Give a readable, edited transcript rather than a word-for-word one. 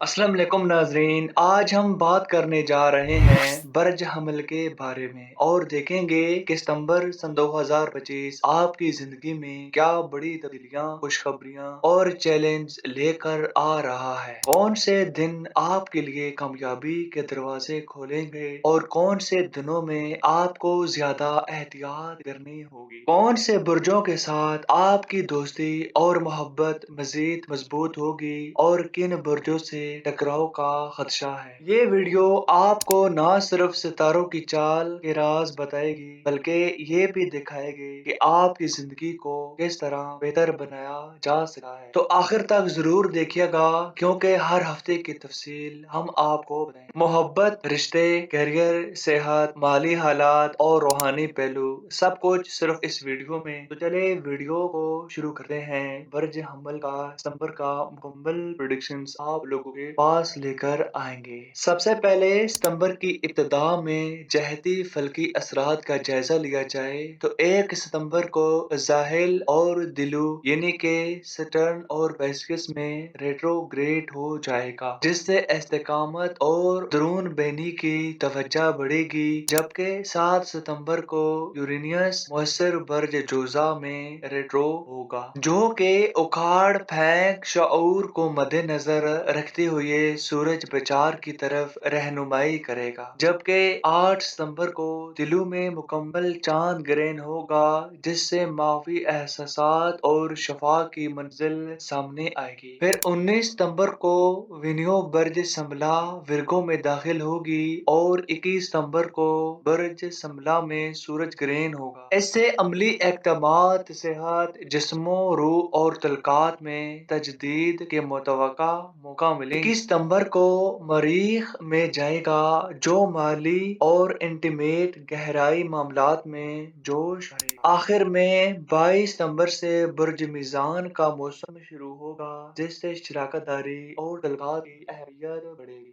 अस्सलाम वालेकुम नाजरीन। आज हम बात करने जा रहे हैं बर्ज हमल के बारे में और देखेंगे कि सितंबर सन 2025 आपकी जिंदगी में क्या बड़ी तब्दीलियां, खुशखबरियां और चैलेंज लेकर आ रहा है। कौन से दिन आपके लिए कामयाबी के दरवाजे खोलेंगे और कौन से दिनों में आपको ज्यादा एहतियात करनी होगी। कौन से बुर्जों के साथ आपकी दोस्ती और मोहब्बत मजीद मजबूत होगी और किन बुर्जों से टकराव का खदशा है। ये वीडियो आपको न सिर्फ सितारों की चाल के राज बताएगी बल्कि ये भी दिखाएगी कि आपकी जिंदगी को किस तरह बेहतर बनाया जा सकता है। तो आखिर तक जरूर देखिएगा क्योंकि हर हफ्ते की तफसील हम आपको बताएंगे। मोहब्बत, रिश्ते, करियर, सेहत, माली हालात और रूहानी पहलू, सब कुछ सिर्फ इस वीडियो में। तो चले वीडियो को शुरू करते हैं। बर्ज हमल का सितंबर का मुकम्मल प्रेडिक्शंस आप लोगों के पास लेकर आएंगे। सबसे पहले सितंबर की इब्तिदा में जहती फल्की असरात का जायजा लिया जाए तो 1 सितंबर को जाहिल और दिलू यानी के सटर्न और वेस्किस में रेट्रोग्रेड हो जाएगा, जिससे इस्तेकामत और दरून बेनी की तवज्जो बढ़ेगी। जबकि 7 सितंबर को यूरेनियस मुअस्सिर बर्ज जोजा में रेट्रो होगा, जो के उखाड़ फेंक शऊर को मद्देनजर रखते हुए सूरज प्रचार की तरफ रहनुमाई करेगा। जबकि 8 सितंबर को दिलू में मुकम्मल चांद ग्रहण होगा, जिससे माफी एहसासात और शफा की मंजिल सामने आएगी। फिर 19 सितंबर को विनियो बर्ज समला विरगो में दाखिल होगी और 21 सितंबर को बर्ज समला में सूरज ग्रहण होगा। इससे अमली इक़दामात, सेहत, जिस्मो, रूह और तलकात में तजदीद के मुतवक्का मौका मिलेंगे। 21 सितंबर को मरीख में जाएगा, जो माली और इंटीमेट गहराई मामलात में जोश भरेगा। आखिर में 22 सितंबर से बुर्ज मीज़ान का मौसम शुरू होगा, जिससे शराकत दारी और तलकात की अहमियत बढ़ेगी।